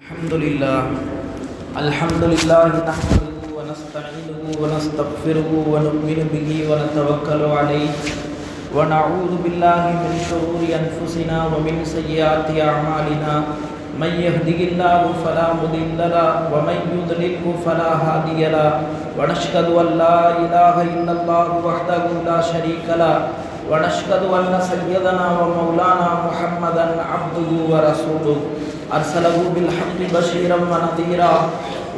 الحمد لله نحمده ونستعينه ونستغفره ونؤمن به ونتوكل عليه ونعوذ بالله من شرور أنفسنا ومن سيئات أعمالنا من يهده الله فلا مضل له ومن يضلله فلا هادي له ونشهد أن لا إله إلا الله وحده لا شريك له ونشهد أن سيدنا ومولانا محمدا عبده ورسوله أرسله بالحق بشيرا ونذيرا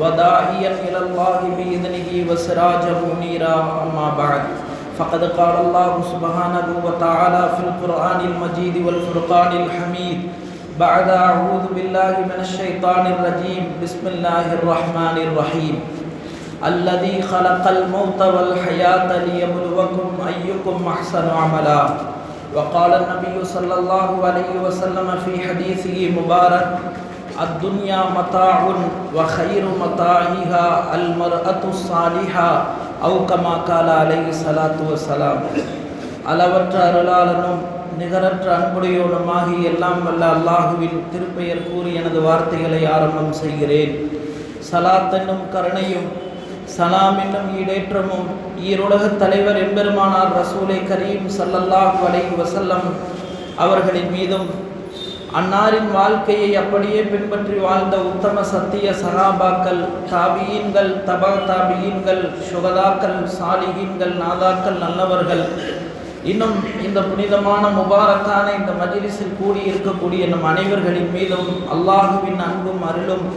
وداعيا إلى الله بإذنه وسراجا منيرا أما بعد فقد قال الله سبحانه وتعالى في القرآن المجيد والفرقان الحميد بعد أعوذ بالله من الشيطان الرجيم بسم الله الرحمن الرحيم الذي خلق الموت والحياة ليبلوكم أيكم أحسن عملا وقال النبي صلى الله عليه وسلم في حديثه مبارك الدنيا متاع وخير متاعها المرأة الصالحة أو كما قال عليه الصلاة والسلام அளவற்ற அருளாளனும் நிகரற்ற அன்புடையோனுமாகி எல்லாம் வல்ல அல்லாஹுவின் திருப்பெயர் கூறி எனது வார்த்தைகளை ஆரம்பம் செய்கிறேன். சலாத் என்னும் கருணையும் சலாம் என்னும் ஈடேற்றமும் ஈருலகத் தலைவர் எம்பெருமானார் ரசூலை கரீம் ஸல்லல்லாஹு அலைஹி வஸல்லம் அவர்களின் மீதும் அன்னாரின் வாழ்க்கையை அப்படியே பின்பற்றி வாழ்ந்த உத்தம சத்திய சஹாபாக்கள், தாபியீன்கள், தபா தாபியீன்கள், சுகதாக்கள், சாலிஹீன்கள், நாதாக்கள், நல்லவர்கள், இன்னும் இந்த புனிதமான முபாரக்கான இந்த மஜ்லிஸில் கூடி இருக்கக்கூடிய நம் அனைவர்களின் மீதும் அல்லாஹுவின் அன்பும் அருளும்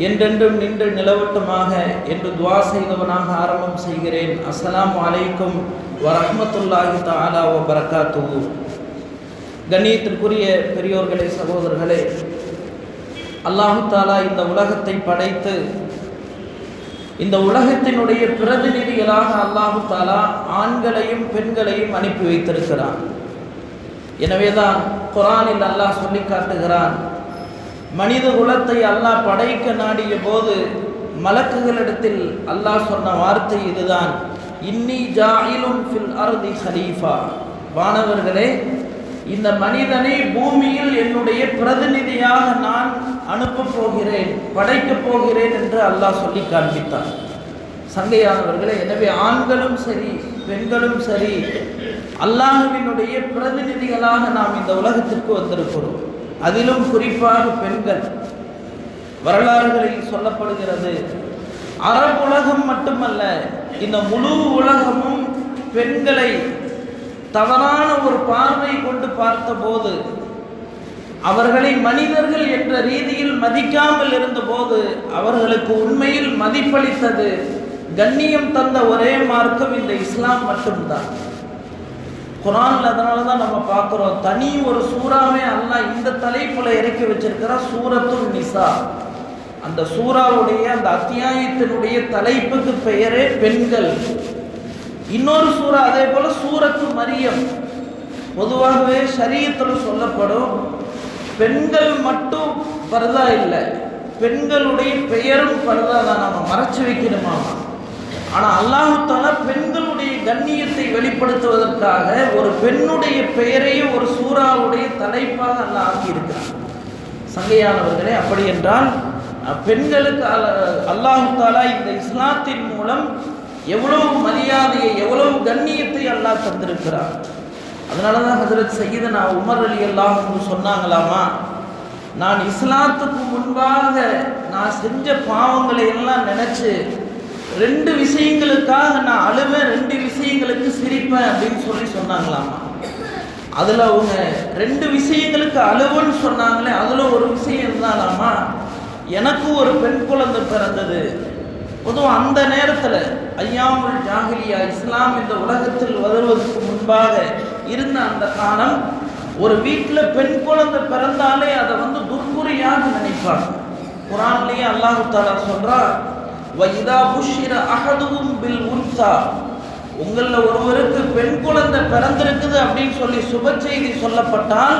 என்றென்றும் நின்று நிலவட்டுமாக என்று துவா செய்தவனாக ஆரம்பம் செய்கிறேன். அஸ்ஸலாமு அலைக்கும் வரஹ்மத்துல்லாஹி தஆலா வ பரகாத்துஹு. கண்ணியத்திற்குரிய பெரியோர்களே, சகோதரர்களே, அல்லாஹு தாலா இந்த உலகத்தை படைத்து இந்த உலகத்தினுடைய பிரதிநிதிகளாக அல்லாஹு தாலா ஆண்களையும் பெண்களையும் அனுப்பி வைத்திருக்கிறான். எனவேதான் குர்ஆனில் அல்லாஹ் சொல்லி காட்டுகிறான், மனித குலத்தை அல்லாஹ் படைக்க நாடிய போது மலக்குகளிடத்தில் அல்லாஹ் சொன்ன வார்த்தை இதுதான், இன்னி ஜாயிலுன் ஃபில் அர்தி ஹலீஃபா. வானவர்களே, இந்த மனிதனை பூமியில் என்னுடைய பிரதிநிதியாக நான் அனுப்பப் போகிறேன், படைக்கப் போகிறேன் என்று அல்லாஹ் சொல்லி காண்பித்தார். சங்கையானவர்களே, எனவே ஆண்களும் சரி பெண்களும் சரி அல்லாஹ்வினுடைய பிரதிநிதிகளாக நாம் இந்த உலகத்திற்கு வந்திருக்கிறோம். அதிலும் குறிப்பாக பெண்கள். வரலாறுகளில் சொல்லப்படுகிறது, அரபு உலகம் மட்டுமல்ல, இந்த முழு உலகமும் பெண்களை தவறான ஒரு பார்வை கொண்டு பார்த்தபோது, அவர்களை மனிதர்கள் என்ற ரீதியில் மதிக்காமல் இருந்தபோது அவர்களுக்கு உண்மையில் மதிப்பளித்தது, கண்ணியம் தந்த ஒரே மார்க்கம் இந்த இஸ்லாம் மட்டும்தான். குர்ஆன்ல அதனால தான் நம்ம பார்க்குறோம், தனி ஒரு சூறாவே அல்லாஹ் இந்த தலைப்புல இறக்கி வச்சிருக்கிற சூரத்துல் நிசா. அந்த சூறாவுடைய அந்த அத்தியாயத்தினுடைய தலைப்புக்கு பெயரே பெண்கள். இன்னொரு சூறா அதே போல சூரத்து மரியம். பொதுவாகவே ஷரீஅத்தில் சொல்லப்படும், பெண்கள் மட்டும் பர்தா இல்லை, பெண்களுடைய பெயரும் பர்தா தான், நம்ம மறைச்சு வைக்கணுமா. ஆனால் அல்லாஹ் தஆலா பெண்களுடைய கண்ணியத்தை வெளிப்படுத்துவதற்காக ஒரு பெண்ணுடைய பெயரையும் ஒரு சூறாவுடைய தலைப்பாக அல்லாஹ் ஆக்கியிருக்கிறார். சங்கையானவர்களே, அப்படி என்றால் பெண்களுக்கு அல்லாஹ் தஆலா இந்த இஸ்லாத்தின் மூலம் எவ்வளவு மரியாதையை, எவ்வளவு கண்ணியத்தை அல்லாஹ் தந்திருக்கிறார். அதனால தான் ஹஜ்ரத் சய்யிதனா உமர் ரலியல்லாஹு அன்ஹு சொன்னாங்களாமா, நான் இஸ்லாத்துக்கு முன்பாக நான் செஞ்ச பாவங்களை எல்லாம் நினைச்சு 2 விஷயங்களுக்காக நான் அழுவேன், 2 விஷயங்களுக்கு சிரிப்பேன் அப்படின்னு சொன்னாங்களாமா. அதில் அவங்க 2 விஷயங்களுக்கு அழுவன்னு சொன்னாங்களே, அதில் ஒரு விஷயம் இருந்தாலாமா, எனக்கு ஒரு பெண் குழந்தை பிறந்தது. பொதுவாக அந்த நேரத்தில் ஐயாமுல் ஜாஹிலியா, இஸ்லாம் இந்த உலகத்தில் வருவதற்கு முன்பாக இருந்த அந்த காலம், ஒரு வீட்டில் பெண் குழந்தை பிறந்தாலே அதை துர்குறியாக நினைப்பாங்க. குர்ஆன்லேயே அல்லாஹ் தஆலா சொல்றார், வைதா புஷ்ஷிர அஹதுஹும் பில் உன்ஸா, உங்களில் ஒருவருக்கு பெண் குழந்தை பிறந்திருக்குது அப்படின்னு சொல்லி சுப செய்தி சொல்லப்பட்டால்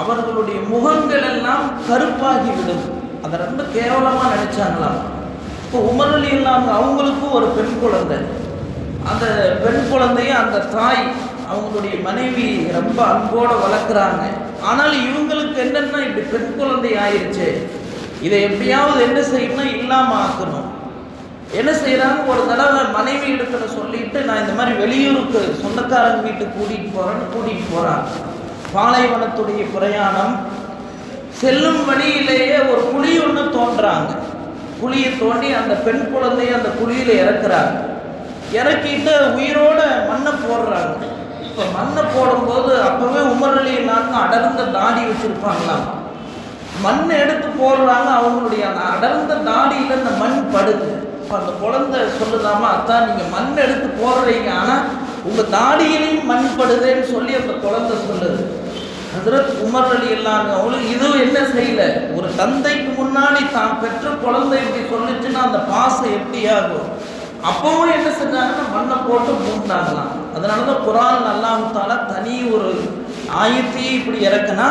அவர்களுடைய முகங்கள் எல்லாம் கருப்பாகிவிடும். அதை ரொம்ப கேவலமாக நினைச்சாங்களாம். இப்போ உமர் ரலியல்லாஹு அவங்களுக்கும் ஒரு பெண் குழந்தை. அந்த பெண் குழந்தைய அந்த தாய் அவங்களுடைய மனைவி ரொம்ப அன்போடு வளர்க்குறாங்க. ஆனால் இவங்களுக்கு என்னென்னா இப்படி பெண் குழந்தை ஆயிடுச்சு. இதை எப்படியாவது என்ன செய்யணும், இல்லாமல் ஆக்கணும். என்ன செய்கிறாங்க, ஒரு தடவை மனைவி இடத்துல சொல்லிட்டு நான் இந்த மாதிரி வெளியூருக்கு சொந்தக்காரங்க வீட்டுக்கு கூட்டிகிட்டு போகிறாங்க. பாலைவனத்துடைய பிரயாணம் செல்லும் வழியிலேயே ஒரு குழி ஒன்று தோன்றாங்க. குழியை தோண்டி அந்த பெண் குழந்தைய அந்த குழியில் இறக்குறாங்க. இறக்கிட்டு உயிரோட மண்ணை போடுறாங்க. இப்போ மண்ணை போடும்போது அப்போவே உமர் ரலியல்லாஹு அடர்ந்த தாடி வச்சுருப்பாங்களாம். மண்ணை எடுத்து போடுறாங்க. அவங்களுடைய அந்த அடர்ந்த தாடியில் அந்த மண் படுது. இப்போ அந்த குழந்தை சொல்லுதாமா, அத்தான் நீங்கள் மண் எடுத்து போடுறீங்க, ஆனால் உங்கள் தாடியிலையும் மண் படுதுன்னு சொல்லி அந்த குழந்தை சொல்லுது. ஹஜ்ரத் உமர் ரலியல்லாஹு அவங்களுக்கு இதுவும் என்ன செய்யல, ஒரு தந்தைக்கு முன்னாடி தான் பெற்ற குழந்தை இப்படி சொல்லிச்சுன்னா அந்த பாசம் எப்படி ஆகும். அப்பவும் என்ன செஞ்சாங்கன்னா மண்ணை போட்டு மூண்டாங்களாம். அதனால தான் குர்ஆன் அல்லாஹ் தஆலா தனி ஒரு ஆயத்தையே இப்படி இறக்குனா,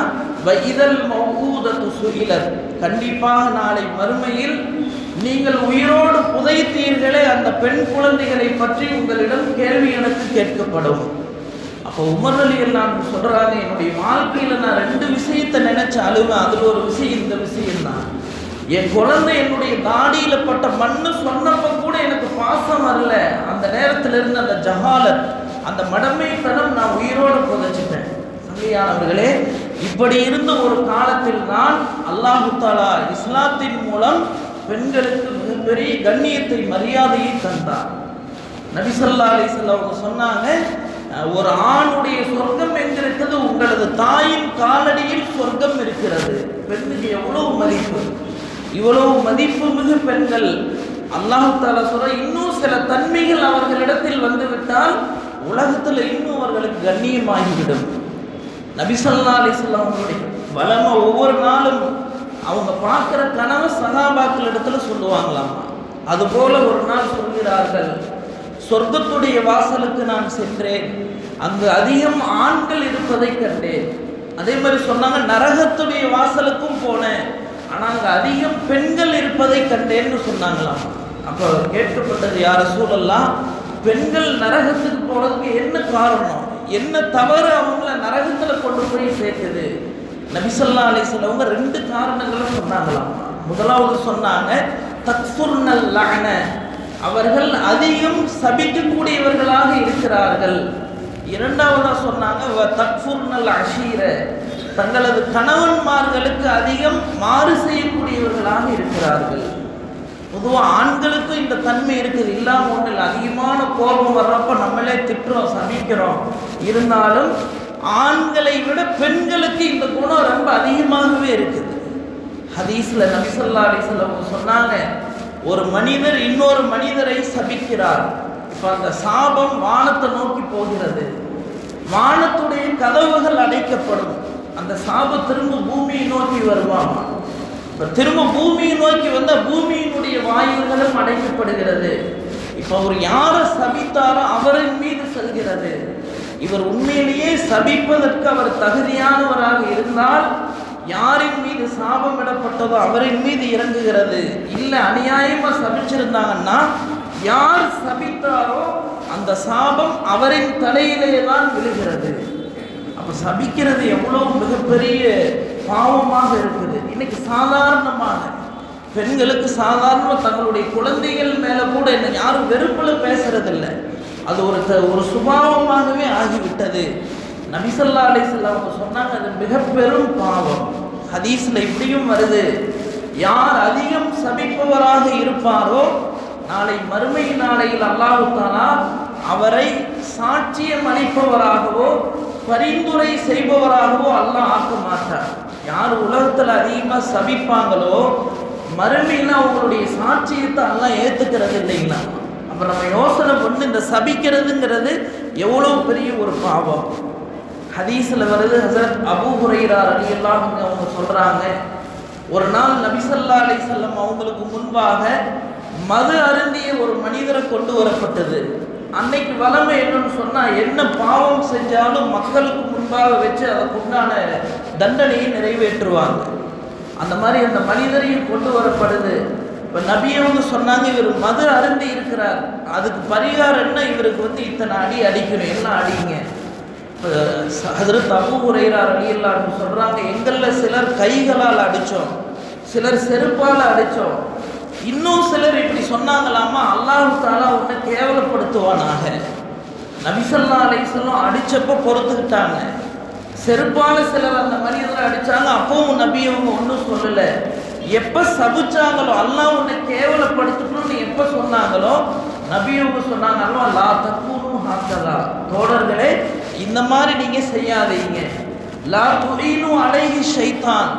வைதல் மௌஊதத்து சுஇலத், கண்டிப்பாக நாளை மறுமையில் நீங்கள் உயிரோடு புதைத்தீர்களே அந்த பெண் குழந்தைகளை பற்றி உங்களிடம் கேள்வி எனக்கு கேட்கப்படும். அப்போ உமர் ரலியல்லாஹு சொல்றாங்க, என்னுடைய வாழ்க்கையில் நான் 2 விஷயத்தை நினைச்சு அழுவேன். அதில் ஒரு விஷயம் இந்த விஷயம் தான். என் குழந்தை என்னுடைய தாடியில் பட்ட மண்ணு சொன்னப்ப கூட எனக்கு பாசம் வரல. அந்த நேரத்தில் இருந்து அந்த ஜஹாலத், அந்த மடமைத்தனம் நான் உயிரோடு புதைச்சிட்டேன். சங்கையானவர்களே, இப்படி இருந்த ஒரு காலத்தில் தான் அல்லாஹு தஆலா இஸ்லாத்தின் மூலம் பெண்களுக்கு மிகப்பெரிய கண்ணியத்தை மரியாதையை தந்தார். நபி ஸல்லல்லாஹு அலைஹி வஸல்லம் அவங்க சொன்னாங்க, ஒரு ஆணுடைய சொர்க்கம் எங்கிருக்கிறது, உங்களது தாயின் காலடியில் சொர்க்கம் இருக்கிறது. பெண்ணுக்கு எவ்வளவு மதிப்பு, இவ்வளவு மதிப்பு மிகு பெண்கள். அல்லாஹ் தஆலா சொல்ற, இன்னும் சில தன்மைகள் அவர்களிடத்தில் வந்துவிட்டால் உலகத்தில் இன்னும் அவர்களுக்கு கண்ணியமாகிவிடும். நபி ஸல்லல்லாஹு அலைஹி வஸல்லம் அவங்களுடைய வளமை ஒவ்வொரு நாளும் அவங்க பார்க்குற கனவு சஹாபாக்கள் இடத்துல சொல்லுவாங்களாமா. அதுபோல ஒரு நாள் சொல்கிறார்கள், சொர்க்கத்துடைய வாசலுக்கு நான் சென்றேன், அங்கு அதிகம் ஆண்கள் இருப்பதை கண்டேன். அதே மாதிரி சொன்னாங்க, நரகத்துடைய வாசலுக்கும் போனேன், ஆனால் அங்கே அதிகம் பெண்கள் இருப்பதை கண்டேன்னு சொன்னாங்களாம். அப்போ கேட்கப்பட்டது, யார் ரசூலல்லாஹ், பெண்கள் நரகத்துக்கு போகிறதுக்கு என்ன காரணம், என்ன தவறு அவங்கள நரகத்தில் கொண்டு போய் சேர்க்குது? நபி ஸல்லல்லாஹு அலைஹி வஸல்லம் அவங்க 2 காரணங்களை சொன்னாங்களாம். முதலாவது சொன்னாங்க, தக்ஃபுர்னல் லஅன, அவர்கள் அதிகம் சபிக்கக்கூடியவர்களாக இருக்கிறார்கள். இரண்டாவதாக சொன்னாங்க, தக்ஃபுர்னல் அஷீர, தங்களது கணவன்மார்களுக்கு அதிகம் மாறு செய்யக்கூடியவர்களாக இருக்கிறார்கள். பொதுவாக ஆண்களுக்கும் இந்த தன்மை இருக்குது, இல்லாமல் ஒன்றும் இல்லை. அதிகமான கோபம் வர்றப்ப நம்மளே திட்டுறோம், சபிக்கிறோம். இருந்தாலும் ஆண்களை விட பெண்களுக்கு இந்த குணம் ரொம்ப அதிகமாகவே இருக்குது. ஹதீஸில் நபி ஸல்லல்லாஹு அலைஹி வஸல்லம் சொன்னாங்க, ஒரு மனிதர் இன்னொரு மனிதரை சபிக்கிறார். இப்போ அந்த சாபம் வானத்தை நோக்கி போகிறது, வானத்துடைய கதவுகள் அடைக்கப்படும், அந்த சாபம் திரும்ப பூமியை நோக்கி வருவாங்க. இப்போ திரும்ப பூமியை நோக்கி வந்தால் பூமியினுடைய வாயுகளும் அடைக்கப்படுகிறது. இப்போ அவர் யாரை சபித்தாரோ அவரின் மீது செல்கிறது. இவர் உண்மையிலேயே சபிப்பதற்கு அவர் தகுதியானவராக இருந்தால் யாரின் மீது சாபம் இடப்பட்டதோ அவரின் மீது இறங்குகிறது. இல்லை அநியாயமாக சபிச்சிருந்தாங்கன்னா யார் சபித்தாரோ அந்த சாபம் அவரின் தலையிலே தான் விழுகிறது. அப்போ சபிக்கிறது எவ்வளோ மிகப்பெரிய பாவமாக இருக்குது. இன்னைக்கு சாதாரணமாக பெண்களுக்கு சாதாரணமாக தங்களுடைய குழந்தைகள் மேலே கூட என்ன யாரும் வெறுப்பில் பேசுறதில்லை. அது ஒரு சுபாவமாகவே ஆகிவிட்டது. நபி ஸல்லல்லாஹு அலைஹி வஸல்லம் சொன்னாங்க, அது மிக பெரும் பாவம். ஹதீஸில் இப்படியும் வருது, யார் அதிகம் சபிப்பவராக இருப்பாரோ நாளை மறுமை நாளையில் அல்லாஹ் தஆலா அவரை சாட்சியம் அளிப்பவராகவோ பரிந்துரை செய்பவராகவோ அல்லாஹ் ஆக்க மாட்டார். யார் உலகத்தில் அதிகமாக சபிப்பாங்களோ மறுமையில் அவங்களுடைய சாட்சியத்தை அல்லாஹ் ஏற்றுக்கிறது இல்லைங்களா? அப்போ நம்ம யோசனை பண்ணி இந்த சபிக்கிறதுங்கிறது எவ்வளோ பெரிய ஒரு பாவம். ஹதீஸில் வருது, ஹஸரத் அபூ ஹுரைரா ரலியல்லாஹு அன்ஹு அவங்க சொல்கிறாங்க, ஒரு நாள் நபி ஸல்லல்லாஹு அலைஹி வஸல்லம் அவங்களுக்கு முன்பாக மது அருந்திய ஒரு மனிதரை கொண்டு வரப்பட்டது. அன்னைக்கு வளமை என்னன்னு சொன்னால், என்ன பாவம் செஞ்சாலும் மக்களுக்கு முன்பாக வச்சு அதற்குண்டான தண்டனையை நிறைவேற்றுவாங்க. அந்த மாதிரி அந்த மனிதரையும் கொண்டு வரப்படுது. இப்போ நபியவங்க சொன்னாங்க, இவர் மது அருந்தி இருக்கிறார், அதுக்கு பரிகாரம் என்ன, இவருக்கு இத்தனை அடி அடிக்கணும், என்ன அடிங்க. இப்போ ஹஸரத் அபூ ஹுரைரா ரலியல்லாஹு அன்ஹு சொல்கிறாங்க, எங்களில் சிலர் கைகளால் அடித்தோம், சிலர் செருப்பால் அடித்தோம், இன்னும் சிலர் இப்படி சொன்னாங்களாமா, அல்லாஹ் தஆலா உன்னை கேவலப்படுத்துவானாக. நபி ஸல்லல்லாஹு அலைஹி வஸல்லம் அடிச்சப்போ பொறுத்துக்கிட்டாங்க. செருப்பால சிலர் அந்த மனிதரை அடிச்சாங்க, அப்பவும் நபி அவங்க ஒன்றும் சொல்லலை. எப்போ சபிச்சாங்களோ, அல்லாஹ் உன்னை கேவலப்படுத்தணும்னு எப்போ சொன்னாங்களோ நபி அவங்க சொன்னாங்க, அல்லாஹ் லா தக்கூனு ஹாக்கலா, தோழர்களே இந்த மாதிரி நீங்க செய்யாதீங்க. லா துஈனு அலைஹி ஷைத்தான்,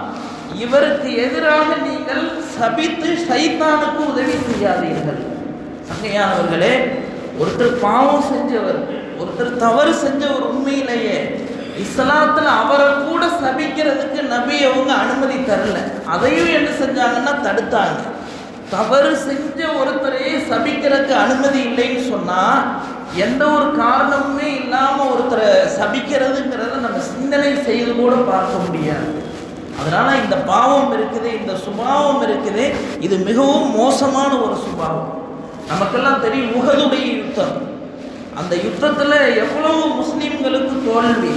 இவருக்கு எதிராக நீங்கள் சபித்து ஷைத்தானுக்கு உதவி செய்யாதீர்கள். சங்கையானவர்களே, ஒருத்தர் பாவம் செஞ்சவர், ஒருத்தர் தவறு செஞ்சவர், உண்மையிலேயே இஸ்லாத்தில் அவரை கூட சபிக்கிறதுக்கு நபி அவங்க அனுமதி தரல. அதையும் என்ன செஞ்சாங்கன்னா தடுத்தாங்க. தவறு செஞ்ச ஒருத்தரையே சபிக்கிறதுக்கு அனுமதி இல்லைன்னு சொன்னா, எந்த ஒரு காரணமுமே இல்லாமல் ஒருத்தரை சபிக்கிறதுங்கிறத நம்ம சிந்தனை செய்து கூட பார்க்க முடியாது. அதனால இந்த பாவம் இருக்குது, இந்த சுபாவம் இருக்குது, இது மிகவும் மோசமான ஒரு சுபாவம். நமக்கெல்லாம் தெரியும் உஹதுடைய யுத்தம். அந்த யுத்தத்தில் எவ்வளவு முஸ்லீம்களுக்கு தோல்வி,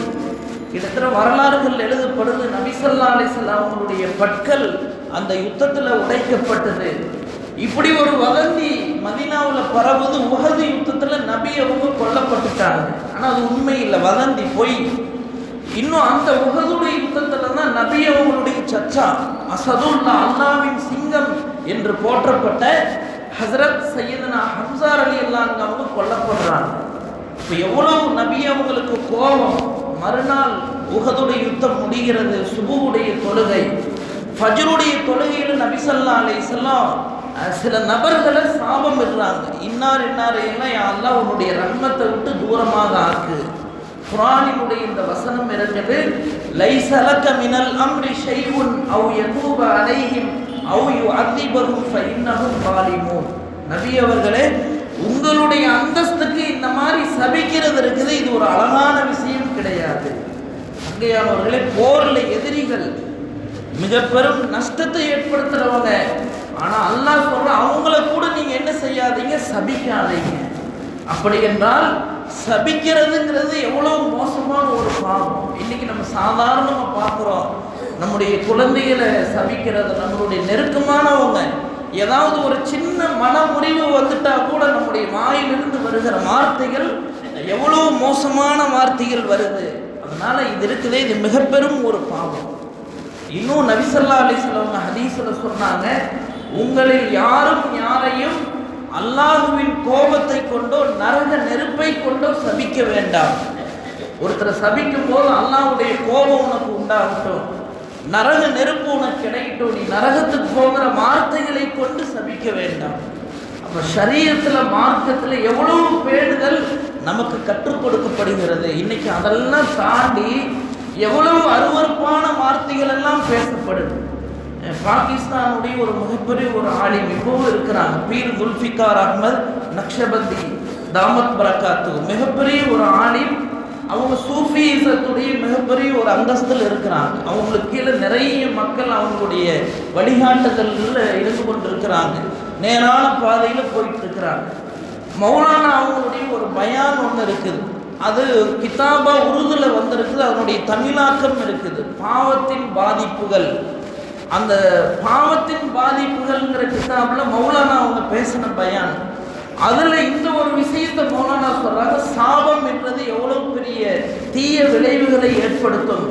கிட்டத்தட்ட வரலாறுகள் எழுதப்படுது. நபி ஸல்லல்லாஹு அலைஹி வஸல்லம் அவங்களுடைய பற்கள் அந்த யுத்தத்தில் உடைக்கப்பட்டது. இப்படி ஒரு வதந்தி மதீனாவில் பரவுது, உஹது யுத்தத்தில் நபி அவங்க கொல்லப்பட்டுட்டாங்க. ஆனால் அது உண்மை இல்லை, வதந்தி, பொய். இன்னும் அந்த உஹதுடைய யுத்தத்தில் தான் நபி அவங்களுடைய சச்சா அசதுல்லா, அல்லாவின் சிங்கம் என்று போற்றப்பட்ட ஹஸ்ரத் சையதுனா ஹம்ஸா ரலியல்லாஹு அன்ஹு அவங்க கொல்லப்படுறாங்க. இப்போ எவ்வளவு நபி அவங்களுக்கு கோபம். மறுநாள் உஹதுடைய யுத்தம் முடிகிறது, சுபுவுடைய தொழுகை, ஃபஜ்ருடைய தொழுகையில் நபி ஸல்லல்லாஹு அலைஹி வஸல்லம் சில நபர்களை சாபம் இடுறாங்க. இன்னார் எல்லாம் யா அல்லாஹ் உன்னுடைய ரஹ்மத்தை விட்டு தூரமாக ஆக்கு. குர்ஆனினுடைய இந்த வசனம் இறங்குது, லைஸ லக மினல் அம்ரி ஷைஉன் அவ் யதூப அலைஹிம் அவ் யுஅதிபஹும் ஃபஇன்னஹும் ஸாலிமூன். நபி அவர்களே, உங்களுடைய அந்தஸ்துக்கு இந்த மாதிரி சபிக்கிறது இருக்குது, இது ஒரு அழகான விஷயம் கிடையாது. அங்கேயானவர்களே, போரில் எதிரிகள் மிக பெரும் நஷ்டத்தை ஏற்படுத்துறவங்க. ஆனால் அல்லாஹ் சொல்ற அவங்கள கூட நீங்க என்ன செய்யாதீங்க, சபிக்காதீங்க. அப்படி என்றால் சபிக்கிறதுங்கிறது எவ்வளவு மோசமான ஒரு பாவம். இன்னைக்கு நம்ம சாதாரணமாக பார்க்குறோம், நம்முடைய குழந்தைகளை சபிக்கிறது, நம்மளுடைய நெருக்கமானவங்க ஏதாவது ஒரு சின்ன மன முறிவு வந்துட்டா கூட நம்முடைய வாயிலிருந்து வருகிற வார்த்தைகள் எவ்வளவு மோசமான வார்த்தைகள் வருது. அதனால இது இருக்குதே, இது மிக பெரும் ஒரு பாவம். இன்னும் நபி ஸல்லல்லாஹு அலைஹி வஸல்லம் ஹதீஸ்ல சொன்னாங்க, உங்களில் யாரும் யாரையும் அல்லாஹ்வின் கோபத்தை கொண்டோ நரக நெருப்பை கொண்டோ சபிக்க வேண்டாம். ஒருத்தரை சபிக்கும் போது அல்லாஹ்வுடைய கோபம் உனக்கு உண்டாகட்டும், நரக நெருப்பு உனக்கு கிடைக்கட்டும், நீ நரகத்துக்கு போகிற வார்த்தைகளை கொண்டு சபிக்க வேண்டாம். அப்போ ஷரீஅத்தில் மார்க்கத்தில் எவ்வளவு பேணுதல் நமக்கு கற்றுக் கொடுக்கப்படுகிறது. இன்னைக்கு அதெல்லாம் தாண்டி எவ்வளவு அருவருப்பான வார்த்தைகள் எல்லாம் பேசப்படுது. பாகிஸ்தானுடைய ஒரு மிகப்பெரிய ஒரு ஆலிம் இப்போவும் இருக்கிறாங்க, பீர் குல்ஃபிகார் அஹ்மத் நக்ஷபந்தி தாமத் பரக்காத்து, மிகப்பெரிய ஒரு ஆலிம். அவங்க சூஃபிசத்துடைய மிகப்பெரிய ஒரு அந்தஸ்தில் இருக்கிறாங்க. அவங்களுக்கு கீழே நிறைய மக்கள் அவங்களுடைய வழிகாட்டுதலில் இருந்து கொண்டு இருக்கிறாங்க, நேரான பாதையில் போயிட்டு இருக்கிறாங்க. மௌலானா அவங்களுடைய ஒரு பயான் ஒன்று இருக்குது, அது கிதாபா உருதுல வந்திருக்குது, அதனுடைய தமிழாக்கம் இருக்குது, பாவத்தின் பாதிப்புகள். அந்த பாவத்தின் பாதிப்புகள்ங்கிற கிதாபில் மௌலானா அவங்க பேசின பயான், அதில் இந்த ஒரு விஷயத்தை மௌலானா சொல்றாங்க, சாபம் என்றது எவ்வளவு பெரிய தீய விளைவுகளை ஏற்படுத்தும்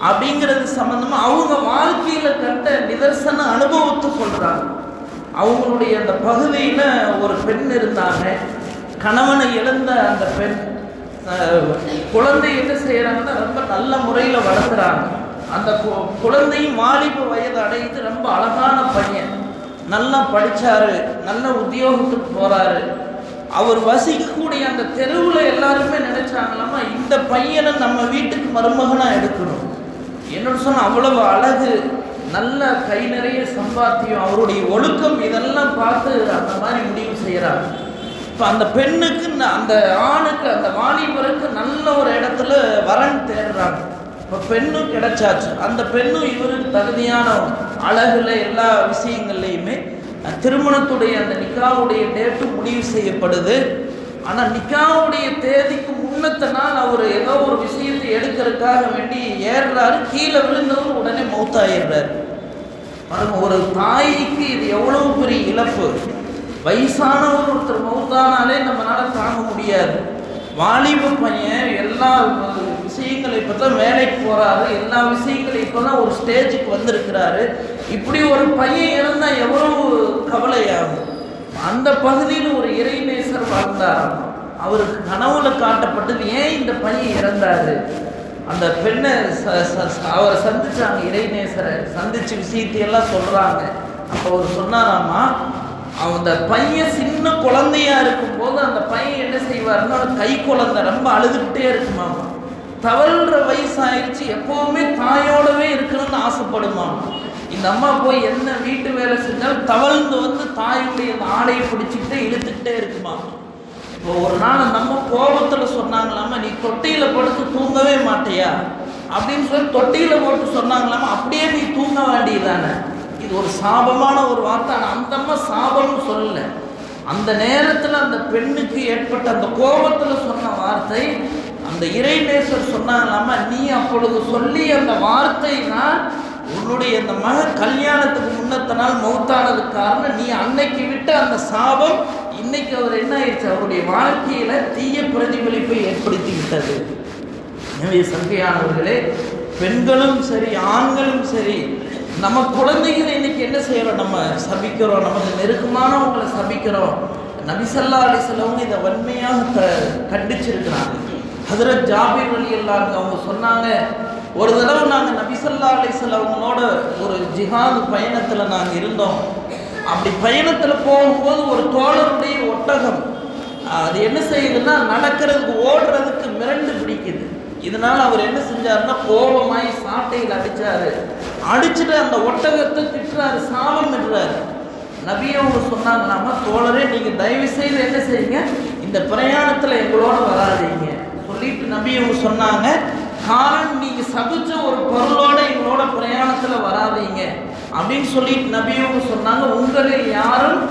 அப்படிங்கிறது சம்பந்தமா அவங்க வாழ்க்கையில கண்ட நிதர்சன அனுபவத்தை சொல்றாங்க. அவங்களுடைய அந்த பகுதியில் ஒரு பெண் இருந்தாங்க, கணவனை இழந்த அந்த பெண் குழந்தை என்ன செய்யறாங்கன்னா ரொம்ப நல்ல முறையில் வளர்க்குறாங்க. அந்த குழந்தையும் வாலிப வயது அடைந்து ரொம்ப அழகான பையன், நல்லா படித்தார், நல்ல உத்தியோகத்துக்கு போகிறாரு. அவர் வசிக்கக்கூடிய அந்த தெருவில் எல்லாருமே நினைச்சாங்களாமா, இந்த பையனை நம்ம வீட்டுக்கு மருமகனாக எடுக்கணும். என்னோட சொன்ன அவ்வளவு அழகு, நல்ல கை நிறைய சம்பாத்தியம், அவருடைய ஒழுக்கம், இதெல்லாம் பார்த்து அந்த மாதிரி முடிவு செய்கிறாங்க. இப்போ அந்த பெண்ணுக்கு, அந்த ஆணுக்கு, அந்த வாலிபருக்கு நல்ல ஒரு இடத்துல வரன் தேடுறாங்க. இப்போ பெண்ணும் கிடைச்சாச்சு. அந்த பெண்ணும் இவருக்கு தகுதியான அழகுல எல்லா விஷயங்கள்லையுமே திருமணத்துடைய அந்த நிக்காவுடைய டேட்டு முடிவு செய்யப்படுது. ஆனால் நிக்காவுடைய தேதிக்கு முன்னத்த நாள் அவர் ஏதோ ஒரு விஷயத்தை எடுக்கிறதுக்காக வேண்டி ஏறுறாரு, கீழே விழுந்தவர் உடனே மௌத்தாயிடுறாரு. பாருங்க, ஒரு தாய்க்கு இது எவ்வளவு பெரிய இழப்பு. வயசானவர் ஒருத்தர் மௌத்தானாலே நம்மளால தாங்க முடியாது. வாலிப பையன் எல்லா விஷயங்களை இப்போ தான் வேலைக்கு போகிறாரு, எல்லா விஷயங்களும் இப்போ தான் ஒரு ஸ்டேஜுக்கு வந்திருக்கிறாரு. இப்படி ஒரு பையன் இறந்தால் எவ்வளவு கவலையாகும். அந்த பகுதியில் ஒரு இறைநேசர் வாழ்ந்தார். அவருக்கு கனவுல காட்டப்பட்டது ஏன் இந்த பையன் இறந்தாரு. அந்த பெண்ணை அவரை சந்திச்சாங்க, இறைநேசரை சந்திச்சு விஷயத்தையெல்லாம் சொல்றாங்க. அப்போ அவர் சொன்னாராமா, அந்த பையன் சின்ன குழந்தையா இருக்கும்போது அந்த பையன் என்ன செய்வாருன்னா, கை குழந்தை ரொம்ப அழுதுகிட்டே இருக்குமாமா. தவழ்ற வயசாயிருச்சு, எப்பவுமே தாயோடவே இருக்கணும்னு ஆசைப்படுமாமா. இந்த அம்மா போய் என்ன வீட்டு வேலை செஞ்சாலும் தவழ்ந்து வந்து தாயுடைய ஆடையை பிடிச்சிக்கிட்டே இழுத்துக்கிட்டே இருக்குமா. இப்போ ஒரு நாள் நம்ம கோபத்தில் சொன்னாங்களாமா, நீ தொட்டியில் படுத்து தூங்கவே மாட்டியா அப்படின்னு சொல்லி தொட்டியில் போட்டு சொன்னாங்களாமா, அப்படியே நீ தூங்க வேண்டியதானே. இது ஒரு சாபமான ஒரு வார்த்தை. ஆனால் அந்த அம்மா சாபம்னு சொல்லலை. அந்த நேரத்தில் அந்த பெண்ணுக்கு ஏற்பட்ட அந்த கோபத்தில் சொன்ன வார்த்தை, அந்த இறைநேசர் சொன்னாங்களாமா, நீ அப்பொழுது சொல்லி அந்த வார்த்தைனால் உன்னுடைய அந்த மக கல்யாணத்துக்கு முன்னத்த நாள் மௌத்தானதுக்கு காரணம் நீ அன்னைக்கு விட்ட அந்த சாபம் இன்னைக்கு அவர் என்ன ஆயிடுச்சு, அவருடைய வாழ்க்கையில தீய பிரதிபலிப்பை ஏற்படுத்தி விட்டது. எனவே சங்கையானவர்களே, பெண்களும் சரி ஆண்களும் சரி, நம்ம குழந்தைகளை இன்னைக்கு என்ன செய்யறோம், நம்ம சபிக்கிறோம், நமக்கு நெருக்கமானவங்களை சபிக்கிறோம். நபி ஸல்லல்லாஹு அலைஹி வஸல்லம் இதை வன்மையாக கண்டிச்சிருக்கிறாங்க. ஹஜ்ரத் ஜாபிர் ரலியல்லாஹு அன்ஹு அவங்க சொன்னாங்க, ஒரு தடவை நாங்கள் நபி ஸல்லல்லாஹு அலைஹி வஸல்லம் அவங்களோட ஒரு ஜிஹாது பயணத்தில் நாங்கள் இருந்தோம். அப்படி பயணத்தில் போகும்போது ஒரு தோழருடைய ஒட்டகம் அது என்ன செய்யுதுன்னா, நடக்கிறதுக்கு ஓடுறதுக்கு மிரண்டு பிடிக்குது. இதனால் அவர் என்ன செஞ்சாருன்னா, கோபமாய் சாட்டையில் அடிச்சுட்டு அந்த ஒட்டகத்தை திட்டுறாரு, சாபம் விடுறாரு. நபி அவங்க சொன்னாங்களாமா, தோழரே நீங்கள் தயவு செய்து என்ன செய்யுங்க, இந்த பிரயாணத்தில் எங்களோட வராதீங்க சொல்லிட்டு நபி அவங்க சொன்னாங்க, காரணம் நீங்க சபிச்ச ஒரு பொருளோட எங்களோட பிரயாணத்தில் வராதீங்க அப்படின்னு சொல்லிட்டு நபியவங்க சொன்னாங்க, உங்களில் யாரும்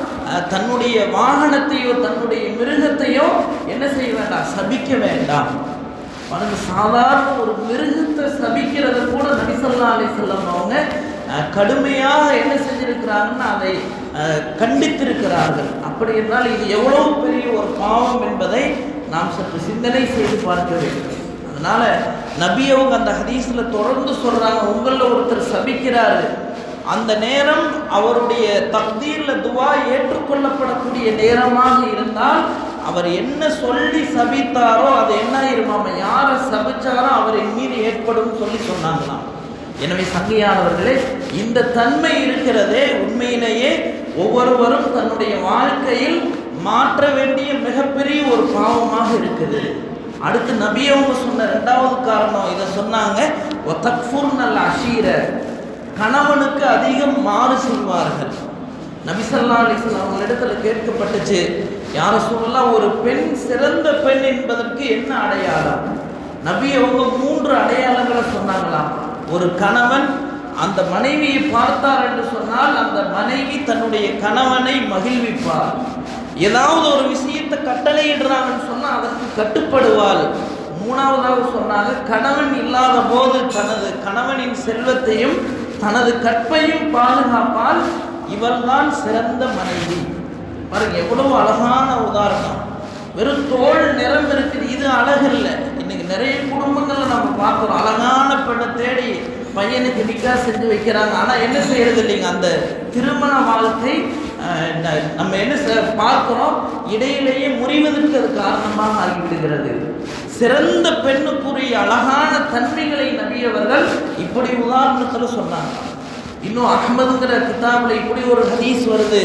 தன்னுடைய வாகனத்தையோ தன்னுடைய மிருகத்தையோ என்ன செய்ய வேண்டாம், சபிக்க வேண்டாம். பாருங்க, சாதாரண ஒரு மிருகத்தை சபிக்கிறத கூட நபி ஸல்லல்லாஹு அலைஹி வஸல்லம் அவங்க கடுமையாக என்ன செஞ்சிருக்கிறாங்கன்னா அதை கண்டித்திருக்கிறார்கள். அப்படி என்றால் இது எவ்வளவு பெரிய ஒரு பாவம் என்பதை நாம் சற்று சிந்தனை செய்து பார்க்க வேண்டும். அதனால நபி அவங்க அந்த ஹதீஸ்ல தொடர்ந்து சொல்றாங்க, உங்களில் ஒருத்தர் சபிக்கிறாரு, அந்த நேரம் அவருடைய தக்தீர்ல துவா ஏற்றுக்கொள்ளப்படக்கூடிய நேரமாக இருந்தால் அவர் என்ன சொல்லி சபித்தாரோ அது என்ன ஆயிருமாம, யாரை சபிச்சாரோ அவரின் மீது ஏற்படும் சொல்லி சொன்னாங்களாம். எனவே சங்கையானவர்களே, இந்த தன்மை இருக்கிறதே உண்மையிலேயே ஒவ்வொருவரும் தன்னுடைய வாழ்க்கையில் மாற்ற வேண்டிய மிகப்பெரிய ஒரு பாவமாக இருக்குது. அடுத்து நபி அவங்க சொன்ன ரெண்டாவது காரணம் இதை சொன்னாங்க, ஒத்தக்ஃபுர்னல் அஷீர, கணவனுக்கு அதிகம் மாறு செய்வார்கள். நபி ஸல்லல்லாஹு அலைஹி வஸல்லம் அவங்களிடத்துல கேட்கப்பட்டுச்சு, யா ரசூலல்லாஹ், ஒரு பெண் சிறந்த பெண் என்பதற்கு என்ன அடையாளம்? நபி அவங்க 3 அடையாளங்களை சொன்னாங்களாம். ஒரு கணவன் அந்த மனைவியை பார்த்தார் என்று சொன்னால் அந்த மனைவி தன்னுடைய கணவனை மகிழ்விப்பார். ஏதாவது ஒரு விஷயத்தை கட்டளையிடுறாங்கன்னு சொன்னால் அதற்கு கட்டுப்படுவாள். 3வதாக சொன்னாங்க, கணவன் இல்லாத போது தனது கணவனின் செல்வத்தையும் தனது கற்பையும் பாதுகாப்பால், இவள்தான் சிறந்த மனைவி. பாருங்க எவ்வளவு அழகான உதாரணம். வெறும் தோல் நிறம் இருக்குது, இது அழகு இல்லை. இன்னைக்கு நிறைய குடும்பங்களில் நம்ம பார்க்குறோம், அழகான பெண்ணை தேடி பையனுக்கு நிக்கா செஞ்சு வைக்கிறாங்க. ஆனால் என்ன செய்யறது இல்லைங்க, அந்த திருமண வாழ்க்கை நம்ம என்ன பார்க்கிறோம், இடையிலேயே முறிவதற்கு அது காரணமாக ஆகிவிடுகிறது. சிறந்த பெண்ணுக்குரிய அழகான தன்மைகளை நபியவர்கள் இப்படி உதாரணத்தில் சொன்னாங்க. இன்னும் அஹ்மதுங்கிற கிதாபில் இப்படி ஒரு ஹதீஸ் வருது,